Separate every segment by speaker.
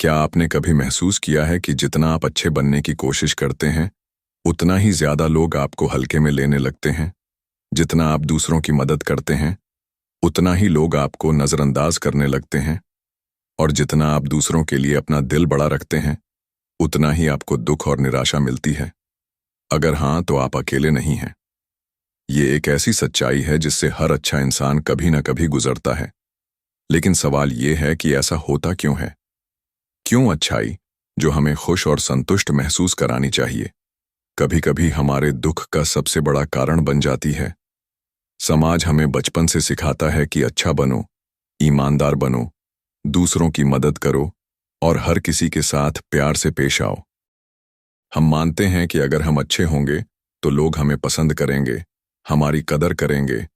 Speaker 1: क्या आपने कभी महसूस किया है कि जितना आप अच्छे बनने की कोशिश करते हैं, उतना ही ज्यादा लोग आपको हल्के में लेने लगते हैं? जितना आप दूसरों की मदद करते हैं, उतना ही लोग आपको नजरअंदाज करने लगते हैं। और जितना आप दूसरों के लिए अपना दिल बड़ा रखते हैं, उतना ही आपको दुख और निराशा मिलती है। अगर हाँ, तो आप अकेले नहीं हैं। ये एक ऐसी सच्चाई है जिससे हर अच्छा इंसान कभी न कभी गुजरता है। लेकिन सवाल ये है कि ऐसा होता क्यों है? क्यों अच्छाई, जो हमें खुश और संतुष्ट महसूस करानी चाहिए, कभी कभी हमारे दुख का सबसे बड़ा कारण बन जाती है? समाज हमें बचपन से सिखाता है कि अच्छा बनो, ईमानदार बनो, दूसरों की मदद करो और हर किसी के साथ प्यार से पेश आओ। हम मानते हैं कि अगर हम अच्छे होंगे तो लोग हमें पसंद करेंगे, हमारी कदर करेंगे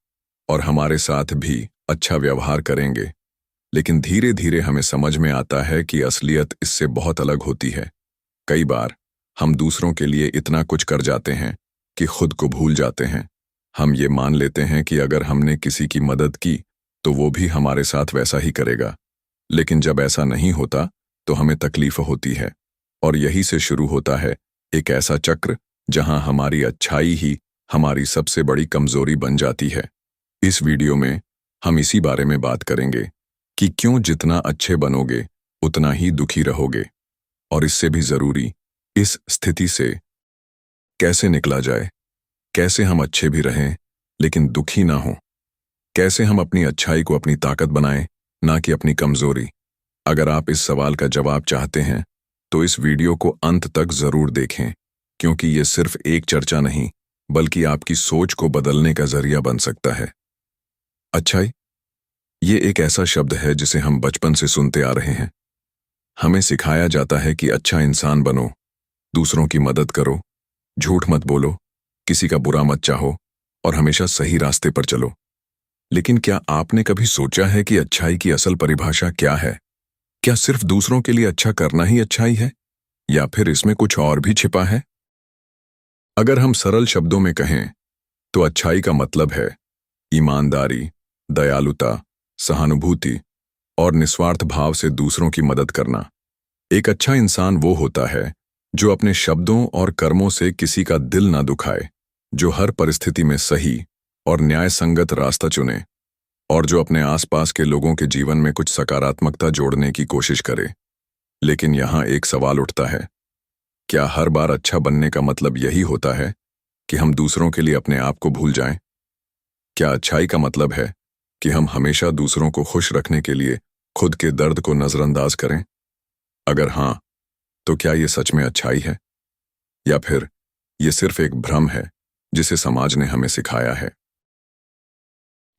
Speaker 1: और हमारे साथ भी अच्छा व्यवहार करेंगे। लेकिन धीरे धीरे हमें समझ में आता है कि असलियत इससे बहुत अलग होती है। कई बार हम दूसरों के लिए इतना कुछ कर जाते हैं कि खुद को भूल जाते हैं। हम ये मान लेते हैं कि अगर हमने किसी की मदद की तो वो भी हमारे साथ वैसा ही करेगा। लेकिन जब ऐसा नहीं होता तो हमें तकलीफ होती है। और यही से शुरू होता है एक ऐसा चक्र जहां हमारी अच्छाई ही हमारी सबसे बड़ी कमजोरी बन जाती है। इस वीडियो में हम इसी बारे में बात करेंगे कि क्यों जितना अच्छे बनोगे उतना ही दुखी रहोगे, और इससे भी जरूरी, इस स्थिति से कैसे निकला जाए, कैसे हम अच्छे भी रहें लेकिन दुखी ना हो, कैसे हम अपनी अच्छाई को अपनी ताकत बनाएं, ना कि अपनी कमजोरी। अगर आप इस सवाल का जवाब चाहते हैं तो इस वीडियो को अंत तक जरूर देखें, क्योंकि ये सिर्फ एक चर्चा नहीं बल्कि आपकी सोच को बदलने का जरिया बन सकता है। अच्छाई, ये एक ऐसा शब्द है जिसे हम बचपन से सुनते आ रहे हैं। हमें सिखाया जाता है कि अच्छा इंसान बनो, दूसरों की मदद करो, झूठ मत बोलो, किसी का बुरा मत चाहो और हमेशा सही रास्ते पर चलो। लेकिन क्या आपने कभी सोचा है कि अच्छाई की असल परिभाषा क्या है? क्या सिर्फ दूसरों के लिए अच्छा करना ही अच्छाई है, या फिर इसमें कुछ और भी छिपा है? अगर हम सरल शब्दों में कहें तो अच्छाई का मतलब है ईमानदारी, दयालुता, सहानुभूति और निस्वार्थ भाव से दूसरों की मदद करना। एक अच्छा इंसान वो होता है जो अपने शब्दों और कर्मों से किसी का दिल ना दुखाए, जो हर परिस्थिति में सही और न्याय संगत रास्ता चुने और जो अपने आसपास के लोगों के जीवन में कुछ सकारात्मकता जोड़ने की कोशिश करे। लेकिन यहाँ एक सवाल उठता है, क्या हर बार अच्छा बनने का मतलब यही होता है कि हम दूसरों के लिए अपने आप को भूल जाएं? क्या अच्छाई का मतलब है कि हम हमेशा दूसरों को खुश रखने के लिए खुद के दर्द को नजरअंदाज करें? अगर हाँ, तो क्या ये सच में अच्छाई है, या फिर ये सिर्फ एक भ्रम है जिसे समाज ने हमें सिखाया है?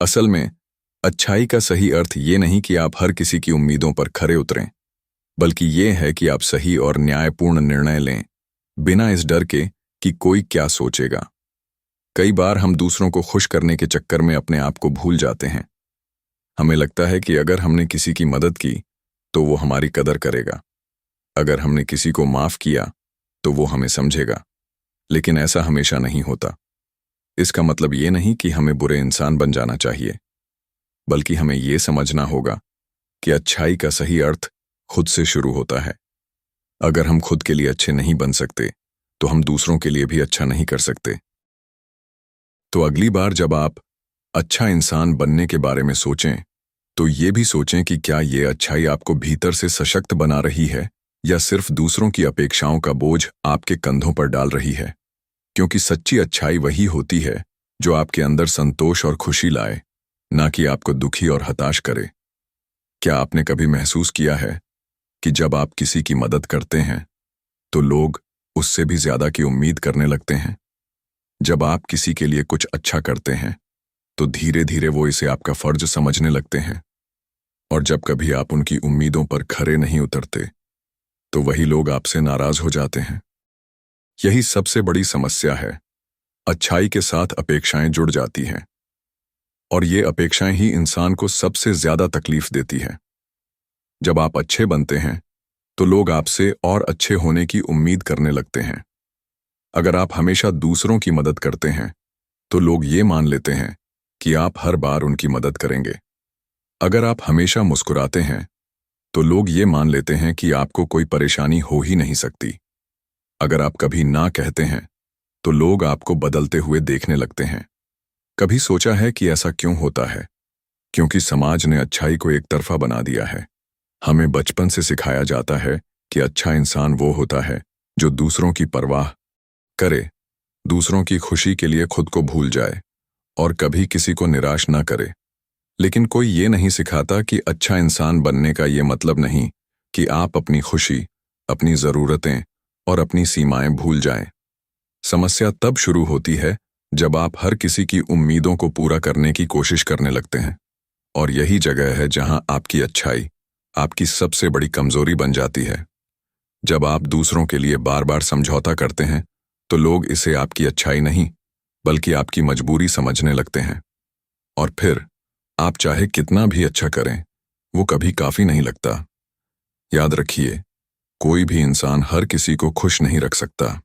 Speaker 1: असल में अच्छाई का सही अर्थ ये नहीं कि आप हर किसी की उम्मीदों पर खरे उतरें, बल्कि ये है कि आप सही और न्यायपूर्ण निर्णय लें, बिना इस डर के कि कोई क्या सोचेगा। कई बार हम दूसरों को खुश करने के चक्कर में अपने आप को भूल जाते हैं। हमें लगता है कि अगर हमने किसी की मदद की तो वो हमारी कदर करेगा, अगर हमने किसी को माफ किया तो वो हमें समझेगा। लेकिन ऐसा हमेशा नहीं होता। इसका मतलब ये नहीं कि हमें बुरे इंसान बन जाना चाहिए, बल्कि हमें ये समझना होगा कि अच्छाई का सही अर्थ खुद से शुरू होता है। अगर हम खुद के लिए अच्छे नहीं बन सकते तो हम दूसरों के लिए भी अच्छा नहीं कर सकते। तो अगली बार जब आप अच्छा इंसान बनने के बारे में सोचें तो ये भी सोचें कि क्या ये अच्छाई आपको भीतर से सशक्त बना रही है या सिर्फ दूसरों की अपेक्षाओं का बोझ आपके कंधों पर डाल रही है। क्योंकि सच्ची अच्छाई वही होती है जो आपके अंदर संतोष और खुशी लाए, ना कि आपको दुखी और हताश करे। क्या आपने कभी महसूस किया है कि जब आप किसी की मदद करते हैं तो लोग उससे भी ज्यादा की उम्मीद करने लगते हैं? जब आप किसी के लिए कुछ अच्छा करते हैं तो धीरे धीरे वो इसे आपका फर्ज समझने लगते हैं, और जब कभी आप उनकी उम्मीदों पर खरे नहीं उतरते तो वही लोग आपसे नाराज हो जाते हैं। यही सबसे बड़ी समस्या है। अच्छाई के साथ अपेक्षाएं जुड़ जाती हैं, और ये अपेक्षाएं ही इंसान को सबसे ज्यादा तकलीफ देती है। जब आप अच्छे बनते हैं तो लोग आपसे और अच्छे होने की उम्मीद करने लगते हैं। अगर आप हमेशा दूसरों की मदद करते हैं तो लोग ये मान लेते हैं कि आप हर बार उनकी मदद करेंगे। अगर आप हमेशा मुस्कुराते हैं तो लोग ये मान लेते हैं कि आपको कोई परेशानी हो ही नहीं सकती। अगर आप कभी ना कहते हैं तो लोग आपको बदलते हुए देखने लगते हैं। कभी सोचा है कि ऐसा क्यों होता है? क्योंकि समाज ने अच्छाई को एक तरफा बना दिया है। हमें बचपन से सिखाया जाता है कि अच्छा इंसान वो होता है जो दूसरों की परवाह करे, दूसरों की खुशी के लिए खुद को भूल जाए और कभी किसी को निराश ना करे। लेकिन कोई ये नहीं सिखाता कि अच्छा इंसान बनने का ये मतलब नहीं कि आप अपनी खुशी, अपनी ज़रूरतें और अपनी सीमाएं भूल जाएं। समस्या तब शुरू होती है जब आप हर किसी की उम्मीदों को पूरा करने की कोशिश करने लगते हैं। और यही जगह है जहां आपकी अच्छाई आपकी सबसे बड़ी कमजोरी बन जाती है। जब आप दूसरों के लिए बार बार समझौता करते हैं तो लोग इसे आपकी अच्छाई नहीं बल्कि आपकी मजबूरी समझने लगते हैं। और फिर आप चाहे कितना भी अच्छा करें, वो कभी काफी नहीं लगता। याद रखिए, कोई भी इंसान हर किसी को खुश नहीं रख सकता।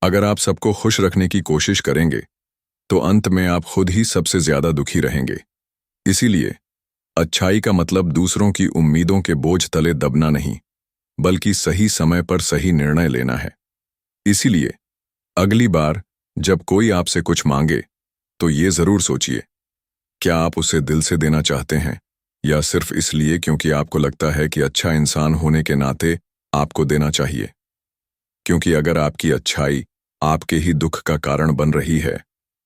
Speaker 1: अगर आप सबको खुश रखने की कोशिश करेंगे तो अंत में आप खुद ही सबसे ज्यादा दुखी रहेंगे। इसीलिए अच्छाई का मतलब दूसरों की उम्मीदों के बोझ तले दबना नहीं, बल्कि सही समय पर सही निर्णय लेना है। इसीलिए अगली बार जब कोई आपसे कुछ मांगे तो ये जरूर सोचिए, क्या आप उसे दिल से देना चाहते हैं या सिर्फ इसलिए क्योंकि आपको लगता है कि अच्छा इंसान होने के नाते आपको देना चाहिए। क्योंकि अगर आपकी अच्छाई आपके ही दुख का कारण बन रही है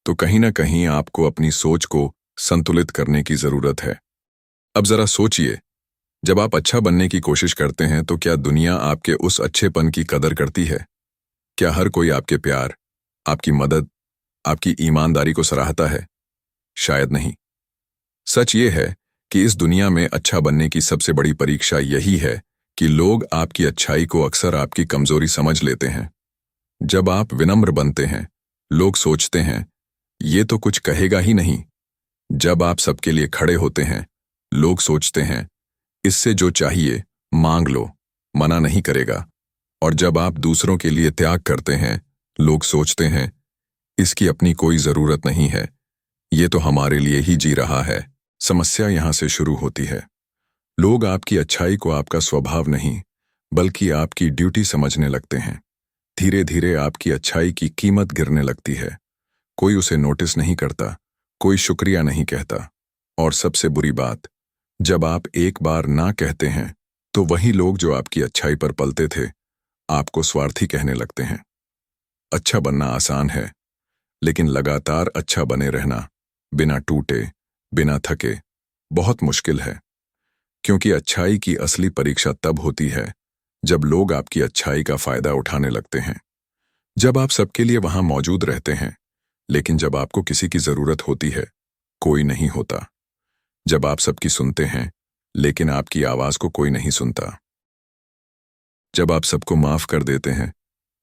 Speaker 1: तो कहीं ना कहीं आपको अपनी सोच को संतुलित करने की जरूरत है। अब जरा सोचिए, जब आप अच्छा बनने की कोशिश करते हैं तो क्या दुनिया आपके उस अच्छेपन की कदर करती है? क्या हर कोई आपके प्यार, आपकी मदद, आपकी ईमानदारी को सराहता है? शायद नहीं। सच ये है कि इस दुनिया में अच्छा बनने की सबसे बड़ी परीक्षा यही है कि लोग आपकी अच्छाई को अक्सर आपकी कमजोरी समझ लेते हैं। जब आप विनम्र बनते हैं, लोग सोचते हैं ये तो कुछ कहेगा ही नहीं। जब आप सबके लिए खड़े होते हैं, लोग सोचते हैं इससे जो चाहिए मांग लो, मना नहीं करेगा। और जब आप दूसरों के लिए त्याग करते हैं, लोग सोचते हैं इसकी अपनी कोई जरूरत नहीं है, ये तो हमारे लिए ही जी रहा है। समस्या यहां से शुरू होती है। लोग आपकी अच्छाई को आपका स्वभाव नहीं बल्कि आपकी ड्यूटी समझने लगते हैं। धीरे धीरे आपकी अच्छाई की कीमत गिरने लगती है। कोई उसे नोटिस नहीं करता, कोई शुक्रिया नहीं कहता। और सबसे बुरी बात, जब आप एक बार ना कहते हैं तो वही लोग जो आपकी अच्छाई पर पलते थे आपको स्वार्थी कहने लगते हैं। अच्छा बनना आसान है, लेकिन लगातार अच्छा बने रहना बिना टूटे, बिना थके बहुत मुश्किल है। क्योंकि अच्छाई की असली परीक्षा तब होती है जब लोग आपकी अच्छाई का फायदा उठाने लगते हैं। जब आप सबके लिए वहां मौजूद रहते हैं, लेकिन जब आपको किसी की जरूरत होती है, कोई नहीं होता। जब आप सबकी सुनते हैं, लेकिन आपकी आवाज को कोई नहीं सुनता। जब आप सबको माफ कर देते हैं,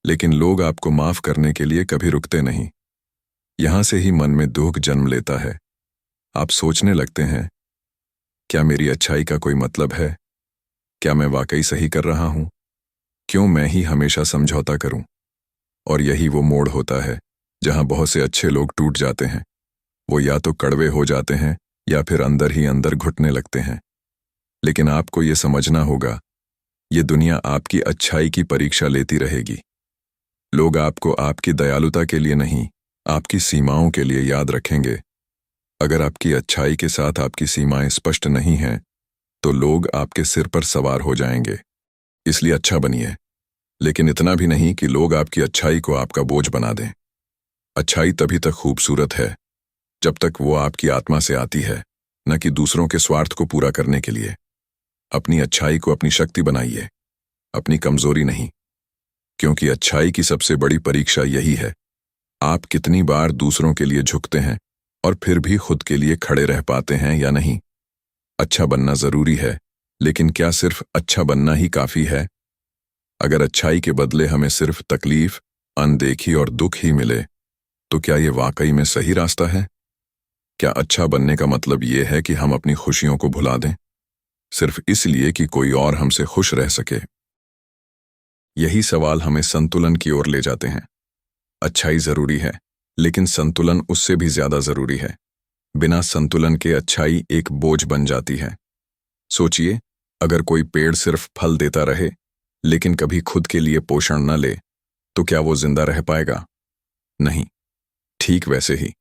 Speaker 1: लेकिन लोग आपको माफ करने के लिए कभी रुकते नहीं। यहां से ही मन में दुख जन्म लेता है। आप सोचने लगते हैं, क्या मेरी अच्छाई का कोई मतलब है? क्या मैं वाकई सही कर रहा हूं? क्यों मैं ही हमेशा समझौता करूं? और यही वो मोड़ होता है जहां बहुत से अच्छे लोग टूट जाते हैं। वो या तो कड़वे हो जाते हैं या फिर अंदर ही अंदर घुटने लगते हैं। लेकिन आपको ये समझना होगा, ये दुनिया आपकी अच्छाई की परीक्षा लेती रहेगी। लोग आपको आपकी दयालुता के लिए नहीं, आपकी सीमाओं के लिए याद रखेंगे। अगर आपकी अच्छाई के साथ आपकी सीमाएं स्पष्ट नहीं हैं, तो लोग आपके सिर पर सवार हो जाएंगे। इसलिए अच्छा बनिए, लेकिन इतना भी नहीं कि लोग आपकी अच्छाई को आपका बोझ बना दें। अच्छाई तभी तक खूबसूरत है जब तक वो आपकी आत्मा से आती है, न कि दूसरों के स्वार्थ को पूरा करने के लिए। अपनी अच्छाई को अपनी शक्ति बनाइए, अपनी कमजोरी नहीं। क्योंकि अच्छाई की सबसे बड़ी परीक्षा यही है, आप कितनी बार दूसरों के लिए झुकते हैं और फिर भी खुद के लिए खड़े रह पाते हैं या नहीं। अच्छा बनना जरूरी है, लेकिन क्या सिर्फ अच्छा बनना ही काफी है? अगर अच्छाई के बदले हमें सिर्फ तकलीफ, अनदेखी और दुख ही मिले, तो क्या ये वाकई में सही रास्ता है? क्या अच्छा बनने का मतलब ये है कि हम अपनी खुशियों को भुला दें, सिर्फ इसलिए कि कोई और हमसे खुश रह सके? यही सवाल हमें संतुलन की ओर ले जाते हैं। अच्छाई जरूरी है, लेकिन संतुलन उससे भी ज्यादा जरूरी है। बिना संतुलन के अच्छाई एक बोझ बन जाती है। सोचिए, अगर कोई पेड़ सिर्फ फल देता रहे लेकिन कभी खुद के लिए पोषण न ले तो क्या वो जिंदा रह पाएगा? नहीं। ठीक वैसे ही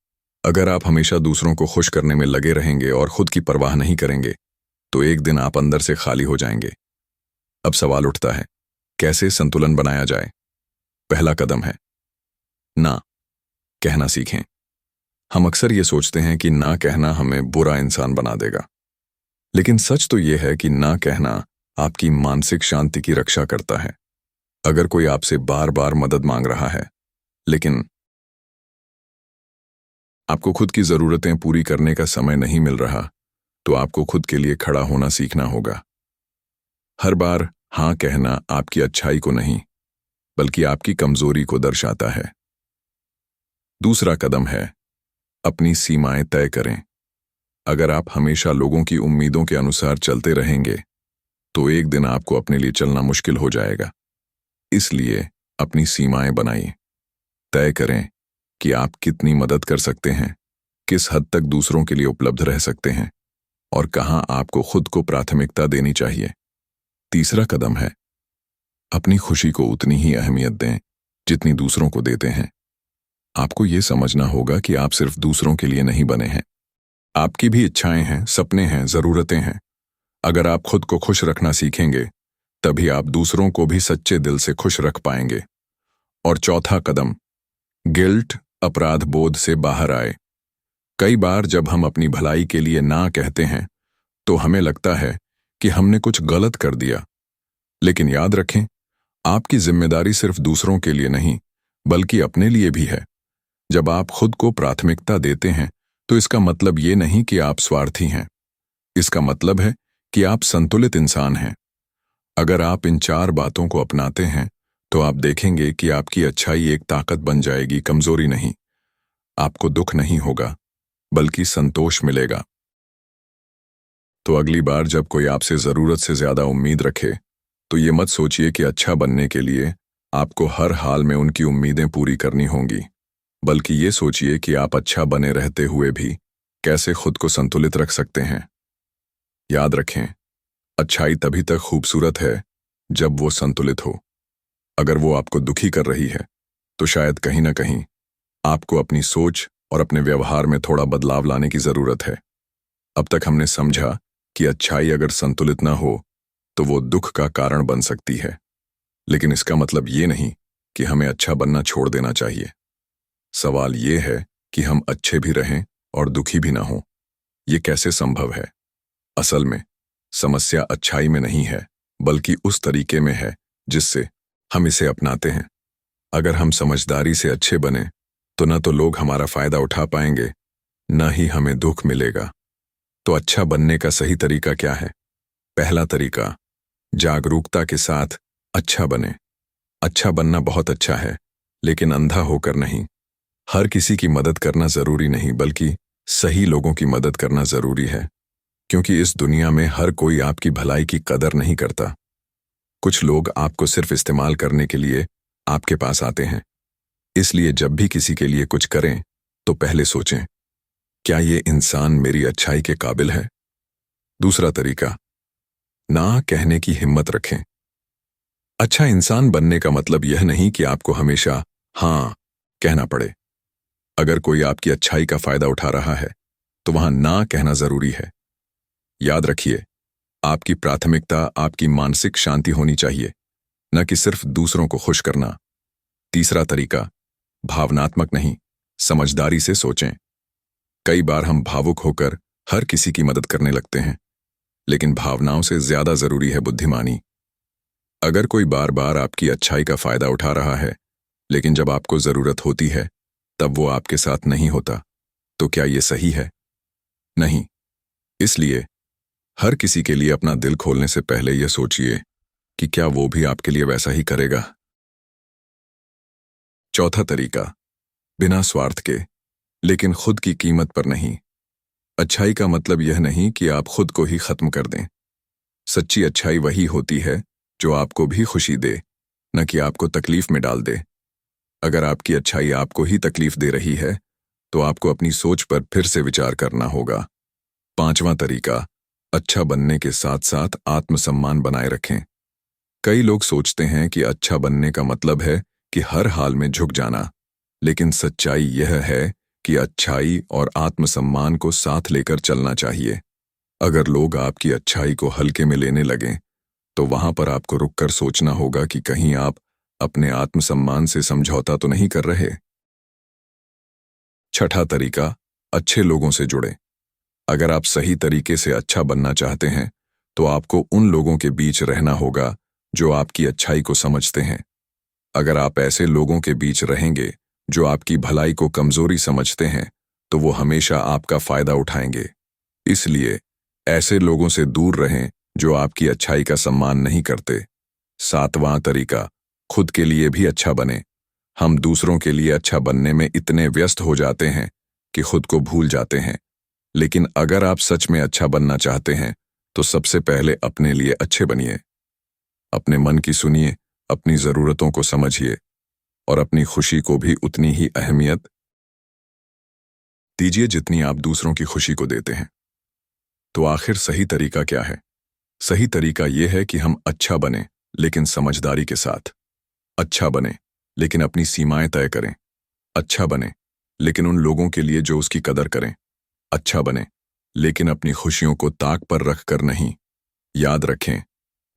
Speaker 1: अगर आप हमेशा दूसरों को खुश करने में लगे रहेंगे और खुद की परवाह नहीं करेंगे तो एक दिन आप अंदर से खाली हो जाएंगे। अब सवाल उठता है, कैसे संतुलन बनाया जाए? पहला कदम है ना कहना सीखें। हम अक्सर ये सोचते हैं कि ना कहना हमें बुरा इंसान बना देगा, लेकिन सच तो ये है कि ना कहना आपकी मानसिक शांति की रक्षा करता है। अगर कोई आपसे बार बार मदद मांग रहा है लेकिन आपको खुद की जरूरतें पूरी करने का समय नहीं मिल रहा, तो आपको खुद के लिए खड़ा होना सीखना होगा। हर बार हाँ कहना आपकी अच्छाई को नहीं बल्कि आपकी कमजोरी को दर्शाता है। दूसरा कदम है अपनी सीमाएं तय करें। अगर आप हमेशा लोगों की उम्मीदों के अनुसार चलते रहेंगे तो एक दिन आपको अपने लिए चलना मुश्किल हो जाएगा। इसलिए अपनी सीमाएं बनाइए। तय करें कि आप कितनी मदद कर सकते हैं, किस हद तक दूसरों के लिए उपलब्ध रह सकते हैं और कहां आपको खुद को प्राथमिकता देनी चाहिए। तीसरा कदम है अपनी खुशी को उतनी ही अहमियत दें जितनी दूसरों को देते हैं। आपको ये समझना होगा कि आप सिर्फ दूसरों के लिए नहीं बने हैं। आपकी भी इच्छाएं हैं, सपने हैं, जरूरतें हैं। अगर आप खुद को खुश रखना सीखेंगे तभी आप दूसरों को भी सच्चे दिल से खुश रख पाएंगे। और चौथा कदम, गिल्ट, अपराध बोध से बाहर आए। कई बार जब हम अपनी भलाई के लिए ना कहते हैं तो हमें लगता है कि हमने कुछ गलत कर दिया, लेकिन याद रखें, आपकी जिम्मेदारी सिर्फ दूसरों के लिए नहीं बल्कि अपने लिए भी है। जब आप खुद को प्राथमिकता देते हैं तो इसका मतलब ये नहीं कि आप स्वार्थी हैं। इसका मतलब है कि आप संतुलित इंसान हैं। अगर आप इन 4 बातों को अपनाते हैं तो आप देखेंगे कि आपकी अच्छाई एक ताकत बन जाएगी, कमजोरी नहीं। आपको दुख नहीं होगा बल्कि संतोष मिलेगा। तो अगली बार जब कोई आपसे जरूरत से ज्यादा उम्मीद रखे तो ये मत सोचिए कि अच्छा बनने के लिए आपको हर हाल में उनकी उम्मीदें पूरी करनी होंगी, बल्कि ये सोचिए कि आप अच्छा बने रहते हुए भी कैसे खुद को संतुलित रख सकते हैं। याद रखें, अच्छाई तभी तक खूबसूरत है जब वो संतुलित हो। अगर वो आपको दुखी कर रही है तो शायद कहीं ना कहीं आपको अपनी सोच और अपने व्यवहार में थोड़ा बदलाव लाने की जरूरत है। अब तक हमने समझा कि अच्छाई अगर संतुलित ना हो तो वो दुख का कारण बन सकती है, लेकिन इसका मतलब ये नहीं कि हमें अच्छा बनना छोड़ देना चाहिए। सवाल ये है कि हम अच्छे भी रहें और दुखी भी ना हों। ये कैसे संभव है? असल में समस्या अच्छाई में नहीं है बल्कि उस तरीके में है जिससे हम इसे अपनाते हैं। अगर हम समझदारी से अच्छे बने तो न तो लोग हमारा फायदा उठा पाएंगे, न ही हमें दुख मिलेगा। तो अच्छा बनने का सही तरीका क्या है? पहला तरीका, जागरूकता के साथ अच्छा बने। अच्छा बनना बहुत अच्छा है, लेकिन अंधा होकर नहीं। हर किसी की मदद करना जरूरी नहीं बल्कि सही लोगों की मदद करना जरूरी है, क्योंकि इस दुनिया में हर कोई आपकी भलाई की कदर नहीं करता। कुछ लोग आपको सिर्फ इस्तेमाल करने के लिए आपके पास आते हैं। इसलिए जब भी किसी के लिए कुछ करें तो पहले सोचें, क्या ये इंसान मेरी अच्छाई के काबिल है? दूसरा तरीका, ना कहने की हिम्मत रखें। अच्छा इंसान बनने का मतलब यह नहीं कि आपको हमेशा हाँ कहना पड़े। अगर कोई आपकी अच्छाई का फायदा उठा रहा है तो वहां ना कहना जरूरी है। याद रखिए, आपकी प्राथमिकता आपकी मानसिक शांति होनी चाहिए, न कि सिर्फ दूसरों को खुश करना। तीसरा तरीका, भावनात्मक नहीं, समझदारी से सोचें। कई बार हम भावुक होकर हर किसी की मदद करने लगते हैं, लेकिन भावनाओं से ज्यादा जरूरी है बुद्धिमानी। अगर कोई बार बार आपकी अच्छाई का फायदा उठा रहा है, लेकिन जब आपको जरूरत होती है तब वो आपके साथ नहीं होता, तो क्या ये सही है? नहीं। इसलिए हर किसी के लिए अपना दिल खोलने से पहले यह सोचिए कि क्या वो भी आपके लिए वैसा ही करेगा। चौथा तरीका, बिना स्वार्थ के, लेकिन खुद की कीमत पर नहीं। अच्छाई का मतलब यह नहीं कि आप खुद को ही खत्म कर दें। सच्ची अच्छाई वही होती है जो आपको भी खुशी दे, न कि आपको तकलीफ में डाल दे। अगर आपकी अच्छाई आपको ही तकलीफ दे रही है तो आपको अपनी सोच पर फिर से विचार करना होगा। पांचवा तरीका, अच्छा बनने के साथ साथ आत्मसम्मान बनाए रखें। कई लोग सोचते हैं कि अच्छा बनने का मतलब है कि हर हाल में झुक जाना, लेकिन सच्चाई यह है कि अच्छाई और आत्मसम्मान को साथ लेकर चलना चाहिए। अगर लोग आपकी अच्छाई को हल्के में लेने लगें, तो वहां पर आपको रुककर सोचना होगा कि कहीं आप अपने आत्मसम्मान से समझौता तो नहीं कर रहे। छठा तरीका, अच्छे लोगों से जुड़ें। अगर आप सही तरीके से अच्छा बनना चाहते हैं, तो आपको उन लोगों के बीच रहना होगा जो आपकी अच्छाई को समझते हैं। अगर आप ऐसे लोगों के बीच रहेंगे जो आपकी भलाई को कमजोरी समझते हैं, तो वो हमेशा आपका फायदा उठाएंगे। इसलिए ऐसे लोगों से दूर रहें जो आपकी अच्छाई का सम्मान नहीं करते। सातवां तरीका, खुद के लिए भी अच्छा बने। हम दूसरों के लिए अच्छा बनने में इतने व्यस्त हो जाते हैं कि खुद को भूल जाते हैं। लेकिन अगर आप सच में अच्छा बनना चाहते हैं, तो सबसे पहले अपने लिए अच्छे बनिए। अपने मन की सुनिए, अपनी जरूरतों को समझिए और अपनी खुशी को भी उतनी ही अहमियत दीजिए जितनी आप दूसरों की खुशी को देते हैं। तो आखिर सही तरीका क्या है? सही तरीका यह है कि हम अच्छा बने, लेकिन समझदारी के साथ। अच्छा बने, लेकिन अपनी सीमाएं तय करें। अच्छा बने, लेकिन उन लोगों के लिए जो उसकी कदर करें। अच्छा बने, लेकिन अपनी खुशियों को ताक पर रखकर नहीं। याद रखें,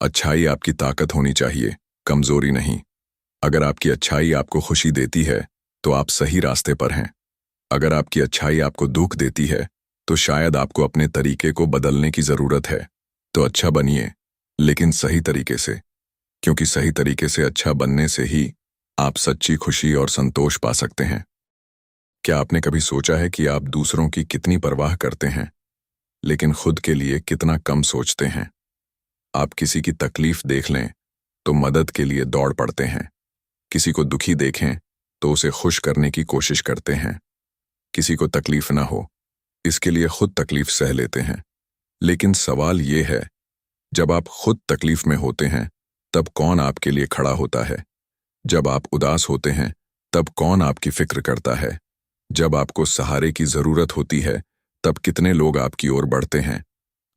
Speaker 1: अच्छाई आपकी ताकत होनी चाहिए, कमजोरी नहीं। अगर आपकी अच्छाई आपको खुशी देती है, तो आप सही रास्ते पर हैं। अगर आपकी अच्छाई आपको दुख देती है, तो शायद आपको अपने तरीके को बदलने की जरूरत है। तो अच्छा बनिए, लेकिन सही तरीके से, क्योंकि सही तरीके से अच्छा बनने से ही आप सच्ची खुशी और संतोष पा सकते हैं। क्या आपने कभी सोचा है कि आप दूसरों की कितनी परवाह करते हैं, लेकिन खुद के लिए कितना कम सोचते हैं? आप किसी की तकलीफ देख लें तो मदद के लिए दौड़ पड़ते हैं। किसी को दुखी देखें तो उसे खुश करने की कोशिश करते हैं। किसी को तकलीफ ना हो, इसके लिए खुद तकलीफ सह लेते हैं। लेकिन सवाल ये है, जब आप खुद तकलीफ में होते हैं, तब कौन आपके लिए खड़ा होता है? जब आप उदास होते हैं, तब कौन आपकी फिक्र करता है? जब आपको सहारे की जरूरत होती है, तब कितने लोग आपकी ओर बढ़ते हैं?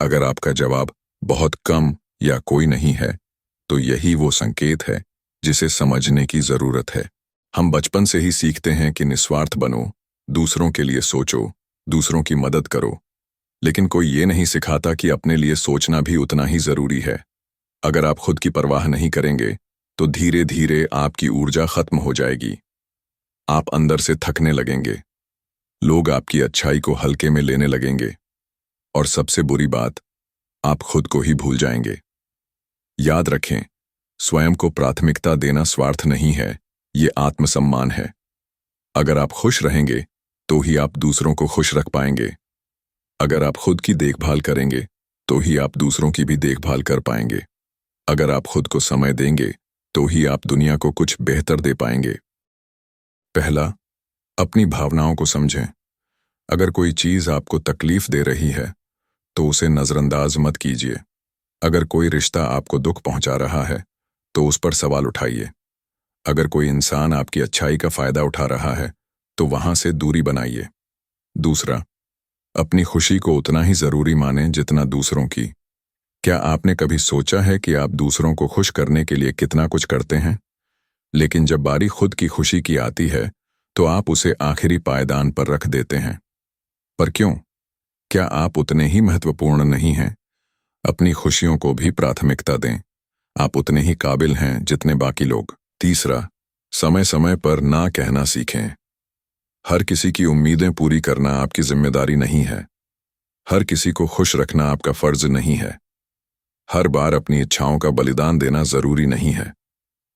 Speaker 1: अगर आपका जवाब बहुत कम या कोई नहीं है, तो यही वो संकेत है जिसे समझने की जरूरत है। हम बचपन से ही सीखते हैं कि निस्वार्थ बनो, दूसरों के लिए सोचो, दूसरों की मदद करो। लेकिन कोई ये नहीं सिखाता कि अपने लिए सोचना भी उतना ही जरूरी है। अगर आप खुद की परवाह नहीं करेंगे, तो धीरे धीरे आपकी ऊर्जा खत्म हो जाएगी। आप अंदर से थकने लगेंगे। लोग आपकी अच्छाई को हल्के में लेने लगेंगे। और सबसे बुरी बात, आप खुद को ही भूल जाएंगे। याद रखें, स्वयं को प्राथमिकता देना स्वार्थ नहीं है, ये आत्मसम्मान है। अगर आप खुश रहेंगे, तो ही आप दूसरों को खुश रख पाएंगे। अगर आप खुद की देखभाल करेंगे, तो ही आप दूसरों की भी देखभाल कर पाएंगे। अगर आप खुद को समय देंगे, तो ही आप दुनिया को कुछ बेहतर दे पाएंगे। पहला, अपनी भावनाओं को समझें। अगर कोई चीज आपको तकलीफ दे रही है, तो उसे नजरअंदाज मत कीजिए। अगर कोई रिश्ता आपको दुख पहुंचा रहा है, तो उस पर सवाल उठाइए। अगर कोई इंसान आपकी अच्छाई का फायदा उठा रहा है, तो वहां से दूरी बनाइए। दूसरा, अपनी खुशी को उतना ही जरूरी मानें जितना दूसरों की। क्या आपने कभी सोचा है कि आप दूसरों को खुश करने के लिए कितना कुछ करते हैं, लेकिन जब बारी खुद की खुशी की आती है, तो आप उसे आखिरी पायदान पर रख देते हैं? पर क्यों? क्या आप उतने ही महत्वपूर्ण नहीं हैं? अपनी खुशियों को भी प्राथमिकता दें। आप उतने ही काबिल हैं जितने बाकी लोग। तीसरा, समय समय पर ना कहना सीखें। हर किसी की उम्मीदें पूरी करना आपकी जिम्मेदारी नहीं है। हर किसी को खुश रखना आपका फर्ज नहीं है। हर बार अपनी इच्छाओं का बलिदान देना जरूरी नहीं है।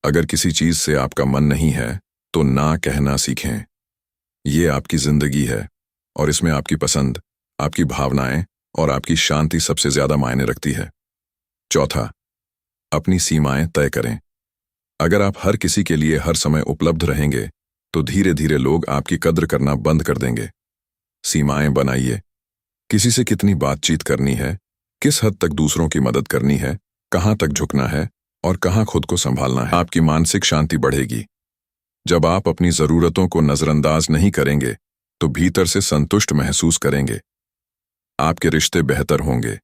Speaker 1: अगर किसी चीज से आपका मन नहीं है, तो ना कहना सीखें। ये आपकी जिंदगी है, और इसमें आपकी पसंद, आपकी भावनाएं और आपकी शांति सबसे ज्यादा मायने रखती है। चौथा, अपनी सीमाएं तय करें। अगर आप हर किसी के लिए हर समय उपलब्ध रहेंगे, तो धीरे धीरे लोग आपकी कद्र करना बंद कर देंगे। सीमाएं बनाइए। किसी से कितनी बातचीत करनी है, किस हद तक दूसरों की मदद करनी है, कहां तक झुकना है और कहां खुद को संभालना है। आपकी मानसिक शांति बढ़ेगी। जब आप अपनी जरूरतों को नजरअंदाज नहीं करेंगे, तो भीतर से संतुष्ट महसूस करेंगे। आपके रिश्ते बेहतर होंगे।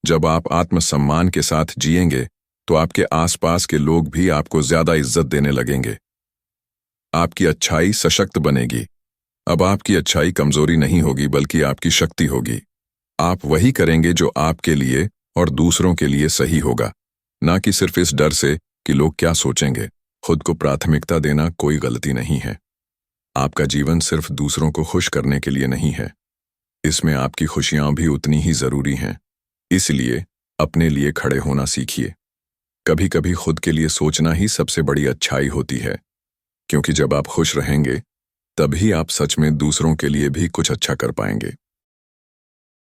Speaker 1: जब आप आत्मसम्मान के साथ जिएंगे तो आपके आसपास के लोग भी आपको ज्यादा इज्जत देने लगेंगे। आपकी अच्छाई सशक्त बनेगी। अब आपकी अच्छाई कमजोरी नहीं होगी बल्कि आपकी शक्ति होगी। आप वही करेंगे जो आपके लिए और दूसरों के लिए सही होगा, ना कि सिर्फ इस डर से कि लोग क्या सोचेंगे। खुद को प्राथमिकता देना कोई गलती नहीं है। आपका जीवन सिर्फ दूसरों को खुश करने के लिए नहीं है, इसमें आपकी खुशियां भी उतनी ही जरूरी हैं। इसलिए अपने लिए खड़े होना सीखिए। कभी कभी खुद के लिए सोचना ही सबसे बड़ी अच्छाई होती है, क्योंकि जब आप खुश रहेंगे तभी आप सच में दूसरों के लिए भी कुछ अच्छा कर पाएंगे।